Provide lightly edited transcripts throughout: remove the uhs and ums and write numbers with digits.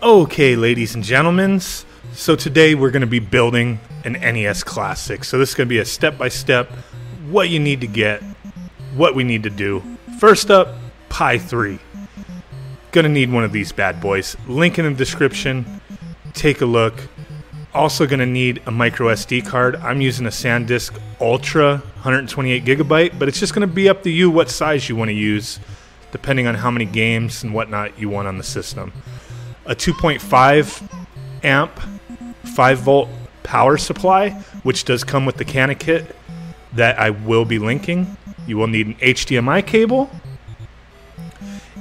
Okay, ladies and gentlemen, so today we're going to be building an NES Classic. So this is going to be a step-by-step, what you need to get, what we need to do. First up, Pi3. Going to need one of these bad boys. Link in the description. Take a look. Also going to need a micro SD card. I'm using a SanDisk Ultra 128 gigabyte, but it's just going to be up to you what size you want to use, depending on how many games and whatnot you want on the system. A 2.5 amp 5 volt power supply, which does come with the Cana kit that I will be linking. You will need an HDMI cable,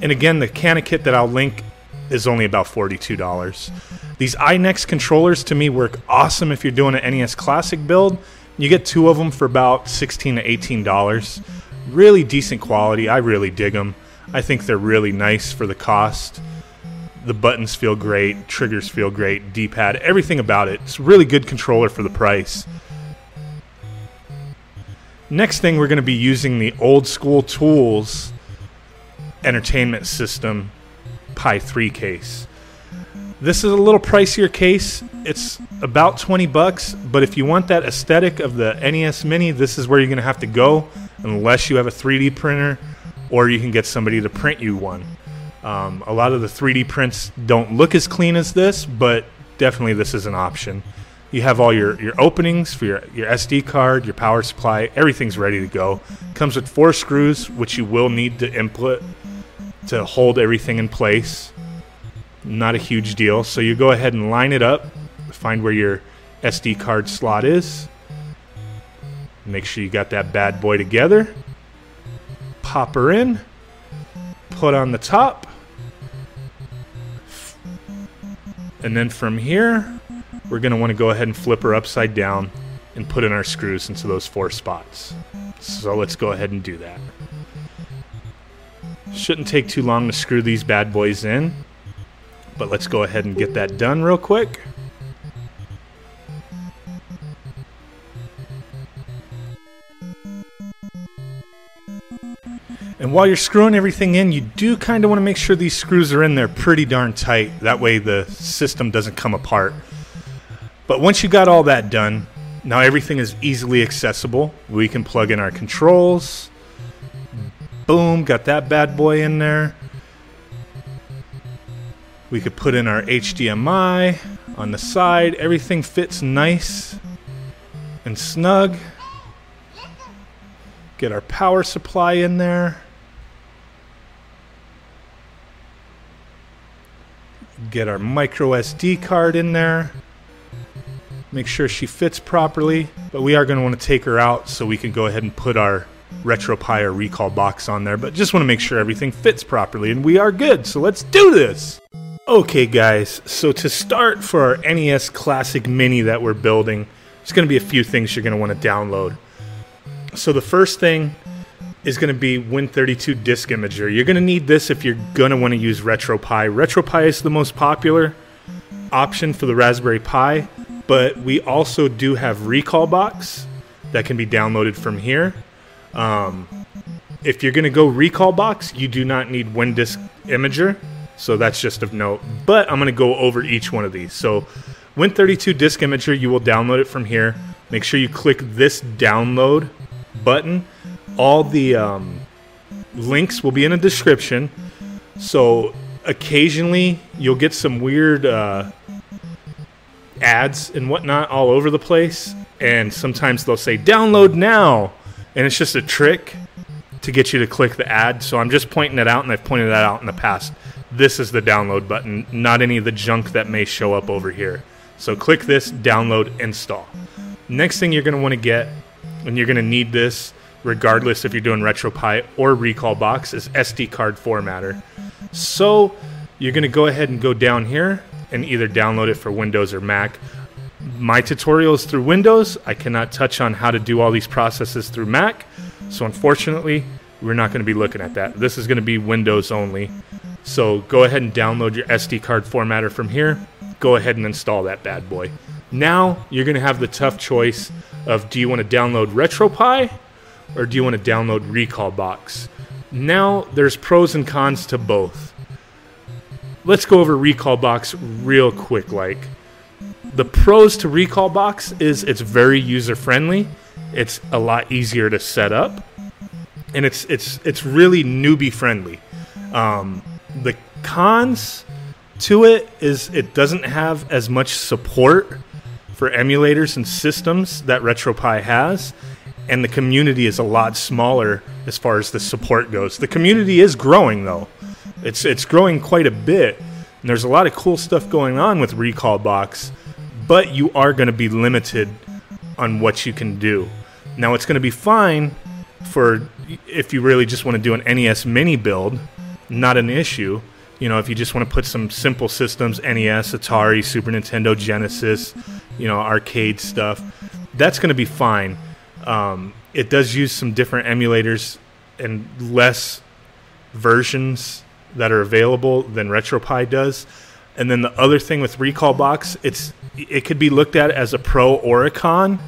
and again, the Cana kit that I'll link is only about $42. These iNext controllers to me work awesome if you're doing an NES Classic build. You get 2 of them for about $16 to $18. Really decent quality. I really dig them. I think they're really nice for the cost. The buttons feel great, triggers feel great, D-pad, everything about it. It's a really good controller for the price. Next thing, we're going to be using the Old School Tools entertainment system Pi3 case. This is a little pricier case. It's about 20 bucks, but if you want that aesthetic of the NES Mini, this is where you're going to have to go, unless you have a 3D printer or you can get somebody to print you one. A lot of the 3D prints don't look as clean as this, but definitely this is an option. You have all your openings for your SD card, your power supply, everything's ready to go. Comes with 4 screws, which you will need to input to hold everything in place. Not a huge deal. So you go ahead and line it up, find where your SD card slot is. Make sure you got that bad boy together. Pop her in. Put on the top. And then from here, we're going to want to go ahead and flip her upside down and put in our screws into those 4 spots. So let's go ahead and do that. Shouldn't take too long to screw these bad boys in, but let's go ahead and get that done real quick. And while you're screwing everything in, you do kind of want to make sure these screws are in there pretty darn tight. That way the system doesn't come apart. But once you got all that done, now everything is easily accessible. We can plug in our controls. Boom, got that bad boy in there. We could put in our HDMI on the side. Everything fits nice and snug. Get our power supply in there. Get our micro SD card in there. Make sure she fits properly, but we are going to want to take her out so we can go ahead and put our RetroPie or recall box on there, but just want to make sure everything fits properly, and we are good, so let's do this! Okay guys, so to start for our NES Classic Mini that we're building, there's going to be a few things you're going to want to download. So the first thing is going to be Win32 Disk Imager. You're going to need this if you're going to want to use RetroPie. RetroPie is the most popular option for the Raspberry Pi, but we also do have Recall Box that can be downloaded from here. If you're going to go Recall Box, you do not need WinDisk Imager, so that's just of note. But I'm going to go over each one of these. So Win32 Disk Imager, you will download it from here. Make sure you click this download button. All the links will be in the description. So occasionally you'll get some weird ads and whatnot all over the place, and sometimes they'll say download now, and it's just a trick to get you to click the ad. So I'm just pointing it out, and I've pointed that out in the past. This is the download button, not any of the junk that may show up over here. So click this, download, install. Next thing you're going to want to get, and you're going to need this regardless if you're doing RetroPie or Recall Box, is SD card formatter. So you're going to go ahead and go down here and either download it for Windows or Mac. My tutorial is through Windows. I cannot touch on how to do all these processes through Mac, so unfortunately we're not going to be looking at that. This is going to be Windows only. So go ahead and download your SD card formatter from here. Go ahead and install that bad boy. Now you're going to have the tough choice of, do you want to download RetroPie or do you want to download Recalbox? Now, there's pros and cons to both. Let's go over Recalbox real quick. The pros to Recalbox is it's very user-friendly. It's a lot easier to set up, and it's really newbie-friendly. The cons to it is it doesn't have as much support for emulators and systems that RetroPie has, and the community is a lot smaller as far as the support goes. The community is growing, though. It's growing quite a bit, and there's a lot of cool stuff going on with Recalbox, but you are going to be limited on what you can do. Now, it's going to be fine for if you really just want to do an NES mini build, not an issue. You know, if you just want to put some simple systems, NES, Atari, Super Nintendo, Genesis, you know, arcade stuff, that's going to be fine. It does use some different emulators and less versions that are available than RetroPie does. And then the other thing with Recalbox, it could be looked at as a pro or a con,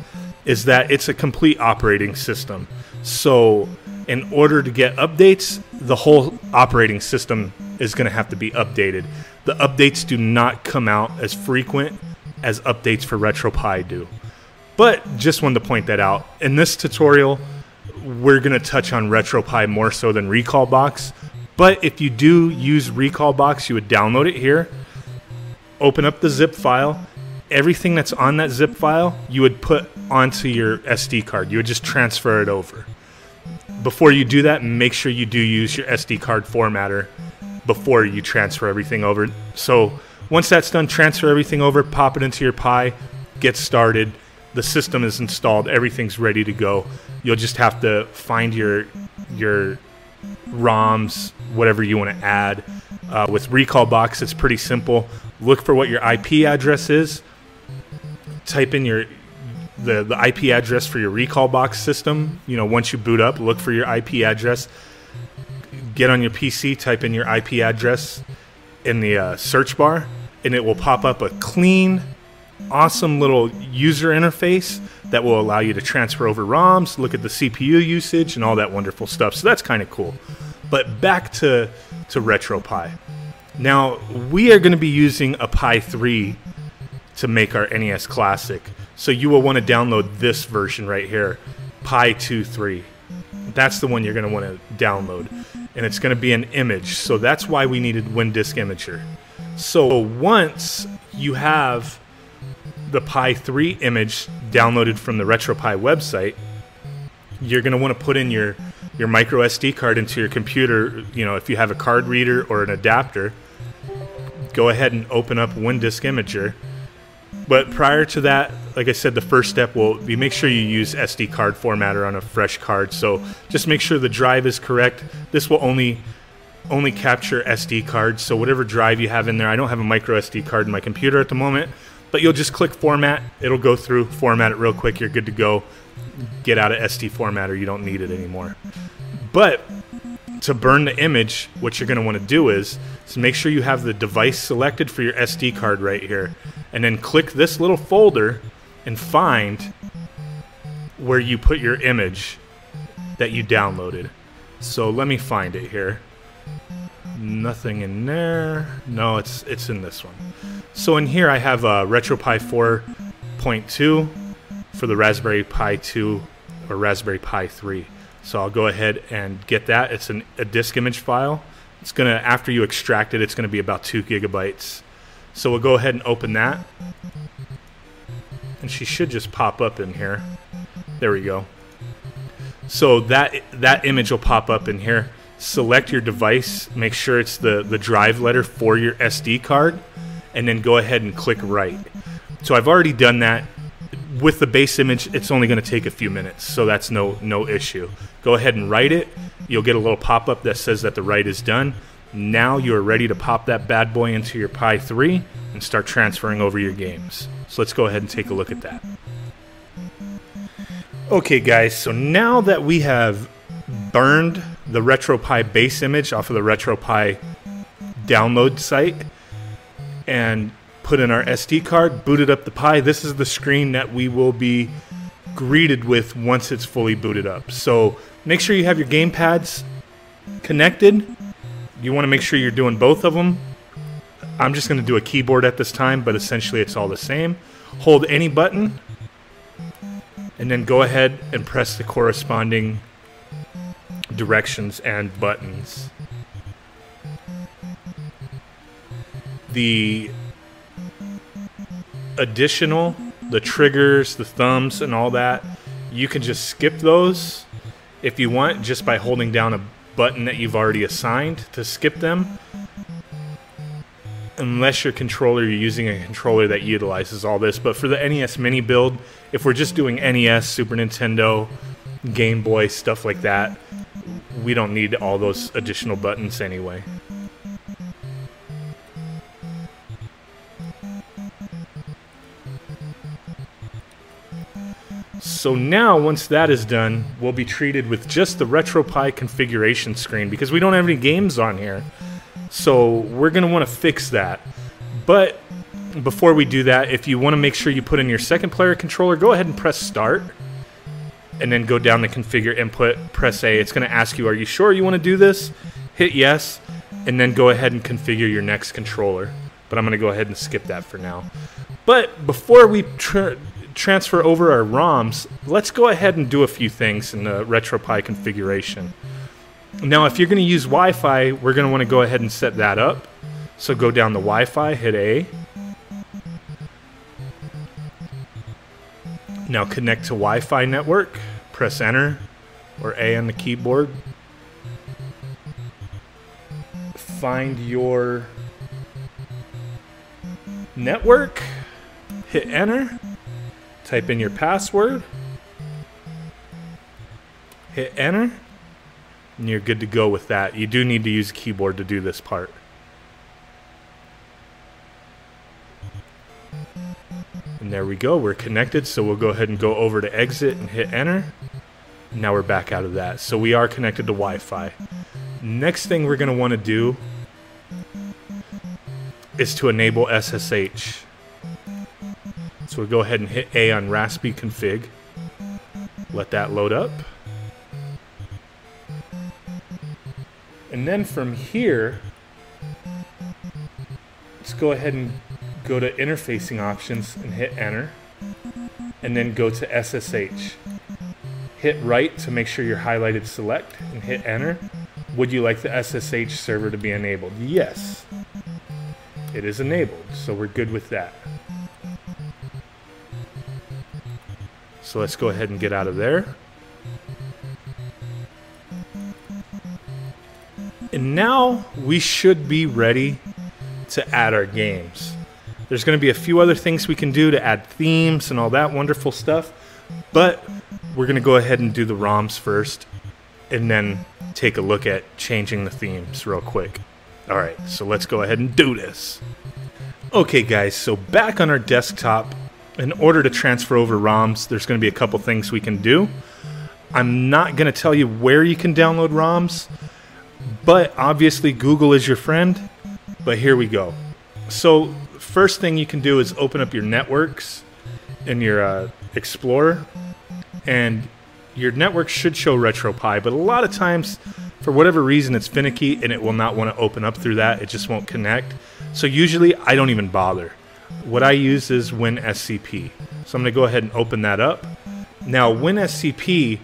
is that it's a complete operating system. So in order to get updates, the whole operating system is going to have to be updated. The updates do not come out as frequent as updates for RetroPie do. But just wanted to point that out. In this tutorial, we're going to touch on RetroPie more so than Recalbox. But if you do use Recalbox, you would download it here, open up the zip file. Everything that's on that zip file, you would put onto your SD card. You would just transfer it over. Before you do that, make sure you do use your SD card formatter before you transfer everything over. So once that's done, transfer everything over, pop it into your Pi, get started. The system is installed. Everything's ready to go. You'll just have to find your ROMs, whatever you want to add. With Recalbox, it's pretty simple. Look for what your IP address is. Type in the IP address for your Recalbox system. You know, once you boot up, look for your IP address. Get on your PC, type in your IP address in the search bar, and it will pop up a clean, awesome little user interface that will allow you to transfer over ROMs, look at the CPU usage, and all that wonderful stuff. So that's kind of cool. But back to RetroPie. Now, we are going to be using a Pi3 to make our NES Classic. So you will want to download this version right here, Pi3. That's the one you're going to want to download. And it's going to be an image. So that's why we needed WinDisk Imager. So once you have the Pi3 image downloaded from the RetroPie website, you're going to want to put in your micro SD card into your computer. You know, if you have a card reader or an adapter, go ahead and open up WinDisk Imager. But prior to that, like I said, the first step will be make sure you use SD card formatter on a fresh card. So just make sure the drive is correct. This will only capture SD cards. So whatever drive you have in there, I don't have a micro SD card in my computer at the moment, but you'll just click format. It'll go through, format it real quick. You're good to go. Get out of SD formatter. You don't need it anymore. But to burn the image, what you're going to want to do is make sure you have the device selected for your SD card right here. And then click this little folder and find where you put your image that you downloaded. So let me find it here. Nothing in there. No, it's in this one. So in here I have a RetroPie 4.2 for the Raspberry Pi 2 or Raspberry Pi 3. So I'll go ahead and get that. It's a disk image file. It's gonna, after you extract it, it's gonna be about 2 gigabytes. So we'll go ahead and open that. And she should just pop up in here. There we go. So that image will pop up in here. Select your device. Make sure it's the drive letter for your SD card. And then go ahead and click write. So I've already done that. With the base image, it's only going to take a few minutes. So that's no issue. Go ahead and write it. You'll get a little pop-up that says that the write is done. Now you're ready to pop that bad boy into your Pi 3 and start transferring over your games. So let's go ahead and take a look at that. Okay guys, so now that we have burned the RetroPie base image off of the RetroPie download site and put in our SD card, booted up the Pi, this is the screen that we will be greeted with once it's fully booted up. So make sure you have your game pads connected. You want to make sure you're doing both of them. I'm just going to do a keyboard at this time, but essentially it's all the same. Hold any button, and then go ahead and press the corresponding directions and buttons. The additional, the triggers, the thumbs, and all that, you can just skip those if you want, just by holding down a button that you've already assigned to skip them. Unless you're using a controller that utilizes all this. But for the NES Mini build, if we're just doing NES, Super Nintendo, Game Boy, stuff like that, we don't need all those additional buttons anyway. So now, once that is done, we'll be treated with just the RetroPie configuration screen because we don't have any games on here. So we're going to want to fix that. But before we do that, if you want to make sure you put in your second player controller, go ahead and press start. And then go down to configure input, press A. It's going to ask you, are you sure you want to do this? Hit yes, and then go ahead and configure your next controller. But I'm going to go ahead and skip that for now. But before we transfer over our ROMs, let's go ahead and do a few things in the RetroPie configuration. Now, if you're going to use Wi-Fi, we're going to want to go ahead and set that up. So go down to Wi-Fi, hit A. Now connect to Wi-Fi network, press enter or A on the keyboard. Find your network, hit enter, type in your password, hit enter, and you're good to go with that. You do need to use a keyboard to do this part. And there we go, we're connected, so we'll go ahead and go over to exit and hit enter. Now we're back out of that. So we are connected to Wi-Fi. Next thing we're going to want to do is to enable SSH. So we'll go ahead and hit A on Raspi config. Let that load up. And then from here, let's go ahead and go to interfacing options and hit enter. And then go to SSH. Hit right to make sure you're highlighted select and hit enter. Would you like the SSH server to be enabled? Yes. It is enabled, so we're good with that. So let's go ahead and get out of there. And now we should be ready to add our games. There's going to be a few other things we can do to add themes and all that wonderful stuff, but we're going to go ahead and do the ROMs first and then take a look at changing the themes real quick. Alright, so let's go ahead and do this. Okay guys, so back on our desktop, in order to transfer over ROMs, there's going to be a couple things we can do. I'm not going to tell you where you can download ROMs, but obviously Google is your friend. But here we go. So first thing you can do is open up your networks in your Explorer, and your network should show RetroPie, but a lot of times for whatever reason it's finicky and it will not want to open up through that. It just won't connect. So usually I don't even bother. What I use is WinSCP. So I'm going to go ahead and open that up. Now WinSCP,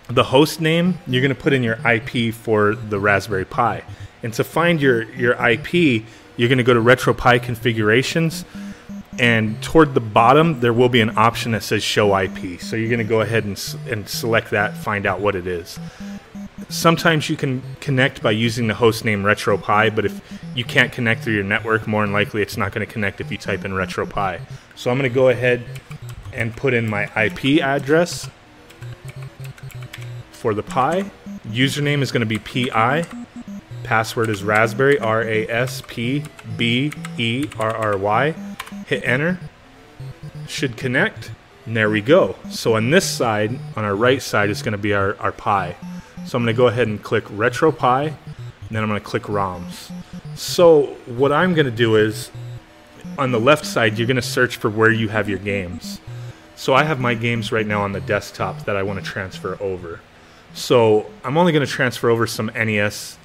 the host name, you're going to put in your IP for the Raspberry Pi. And to find your IP, you're going to go to RetroPie configurations, and toward the bottom there will be an option that says show IP. So you're going to go ahead and select that, find out what it is. Sometimes you can connect by using the host name RetroPie, but if you can't connect through your network, more than likely it's not going to connect if you type in RetroPie. So I'm going to go ahead and put in my IP address for the Pi. Username is going to be Pi. Password is Raspberry, RASPBERRY. Hit enter. Should connect. And there we go. So on this side, on our right side, is going to be our Pi. So I'm going to go ahead and click RetroPie, and then I'm going to click ROMs. So what I'm going to do is, on the left side, you're going to search for where you have your games. So I have my games right now on the desktop that I want to transfer over. So I'm only going to transfer over some NES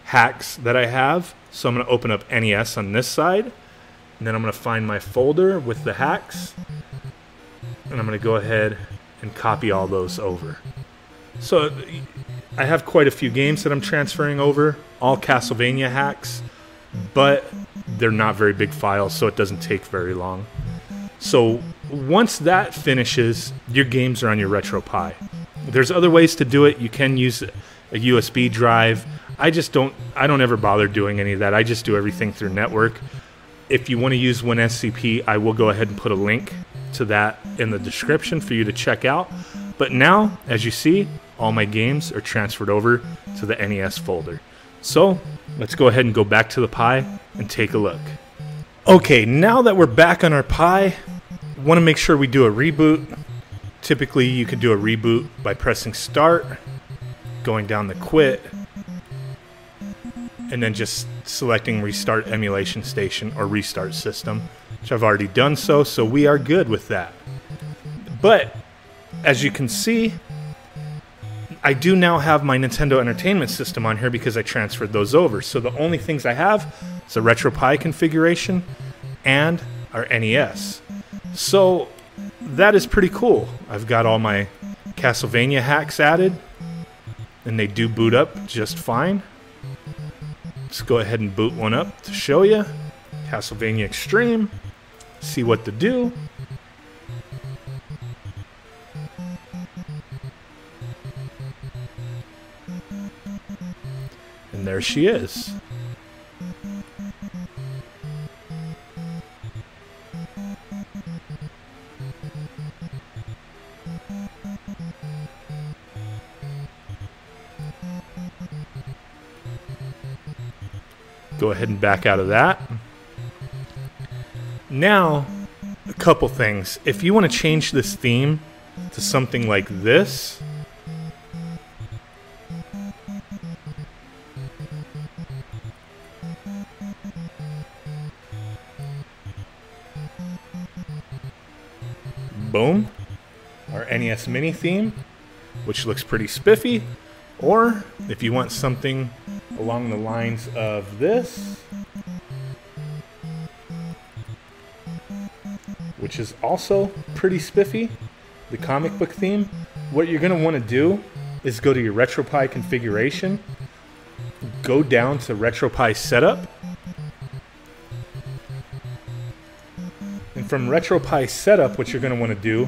hacks that I have. So I'm going to open up NES on this side, and then I'm going to find my folder with the hacks, and I'm going to go ahead and copy all those over. So I have quite a few games that I'm transferring over, all Castlevania hacks, but they're not very big files, so it doesn't take very long. So once that finishes, your games are on your RetroPie. There's other ways to do it. You can use a USB drive. I don't ever bother doing any of that. I just do everything through network. If you want to use WinSCP, I will go ahead and put a link to that in the description for you to check out. But now, as you see, all my games are transferred over to the NES folder. So let's go ahead and go back to the Pi and take a look. Okay, now that we're back on our Pi, want to make sure we do a reboot. Typically, you could do a reboot by pressing start, going down the quit, and then just selecting restart emulation station or restart system, which I've already done so we are good with that. But as you can see, I do now have my Nintendo Entertainment System on here because I transferred those over. So the only things I have is a RetroPie configuration and our NES. So that is pretty cool. I've got all my Castlevania hacks added, and they do boot up just fine. Let's go ahead and boot one up to show you. Castlevania Extreme. See what to do. And there she is. Go ahead and back out of that. Now, a couple things. If you want to change this theme to something like this, boom, our NES Mini theme, which looks pretty spiffy. Or if you want something along the lines of this, which is also pretty spiffy, the comic book theme, what you're going to want to do is go to your RetroPie configuration, go down to RetroPie setup, and from RetroPie setup, what you're going to want to do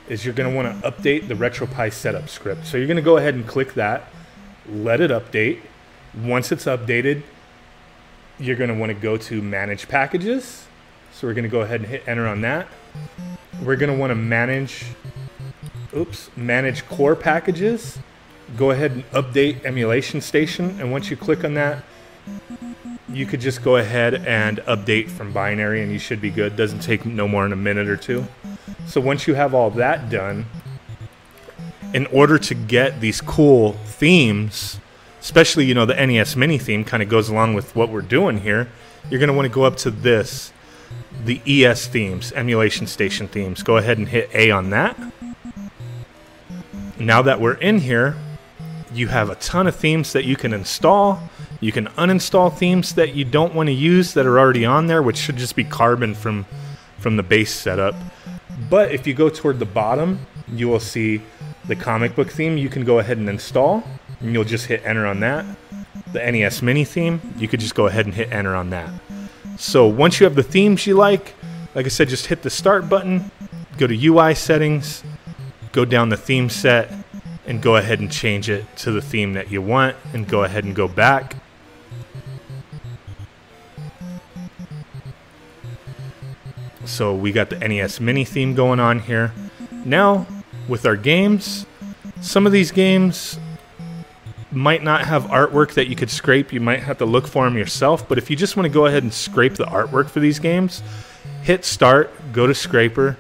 is you're going to want to update the RetroPie setup script. So you're going to go ahead and click that, let it update. Once it's updated, you're going to want to go to Manage Packages. So we're going to go ahead and hit Enter on that. We're going to want to manage Core Packages. Go ahead and update Emulation Station. And once you click on that, you could just go ahead and update from binary and you should be good. Doesn't take no more than a minute or two. So once you have all that done, in order to get these cool themes, especially, you know, the NES Mini theme kind of goes along with what we're doing here, you're going to want to go up to this, the ES themes, Emulation Station themes. Go ahead and hit A on that. Now that we're in here, you have a ton of themes that you can install. You can uninstall themes that you don't want to use that are already on there, which should just be carbon from the base setup. But if you go toward the bottom, you will see the comic book theme you can go ahead and install, and you'll just hit Enter on that. The NES Mini theme, you could just go ahead and hit Enter on that. So once you have the themes you like I said, just hit the Start button, go to UI settings, go down the theme set, and go ahead and change it to the theme that you want, and go ahead and go back. So we got the NES Mini theme going on here. Now, with our games, some of these games might not have artwork that you could scrape. You might have to look for them yourself, but if you just want to go ahead and scrape the artwork for these games, hit Start, go to Scraper,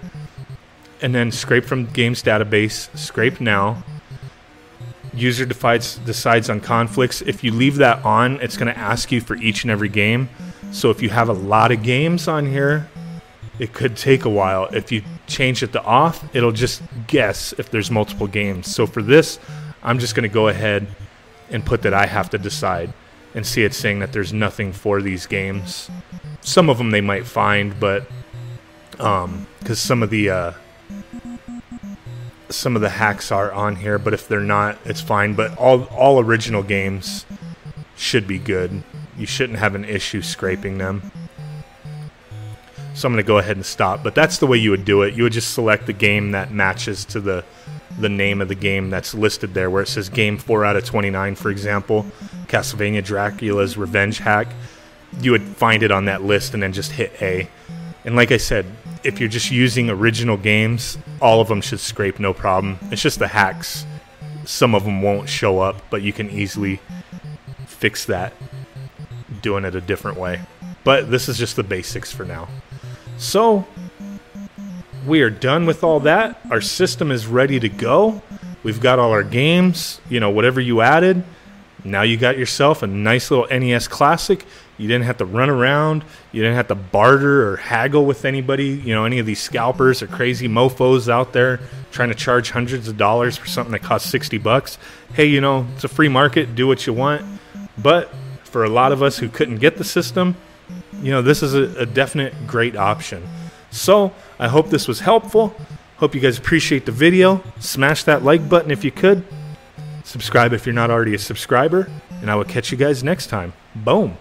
and then scrape from Games Database, scrape now. User decides on conflicts. If you leave that on, it's going to ask you for each and every game. So if you have a lot of games on here, it could take a while. If you change it to off, it'll just guess if there's multiple games. So for this, I'm just going to go ahead and put that I have to decide, and see it saying that there's nothing for these games. Some of them they might find, but because some of the hacks are on here, but if they're not, it's fine. But all original games should be good. You shouldn't have an issue scraping them. So I'm going to go ahead and stop. But that's the way you would do it. You would just select the game that matches to the name of the game that's listed there, where it says game 4 out of 29, for example, Castlevania Dracula's Revenge Hack. You would find it on that list and then just hit A. And like I said, if you're just using original games, all of them should scrape no problem. It's just the hacks. Some of them won't show up, but you can easily fix that doing it a different way. But this is just the basics for now. So we are done with all that. Our system is ready to go. We've got all our games, whatever you added. Now you got yourself a nice little NES Classic. You didn't have to run around. You didn't have to barter or haggle with anybody, any of these scalpers or crazy mofos out there trying to charge hundreds of dollars for something that costs $60. Hey, it's a free market. Do what you want. But for a lot of us who couldn't get the system, this is a definite great option. So I hope this was helpful. Hope you guys appreciate the video. Smash that like button if you could. Subscribe if you're not already a subscriber. And I will catch you guys next time. Boom.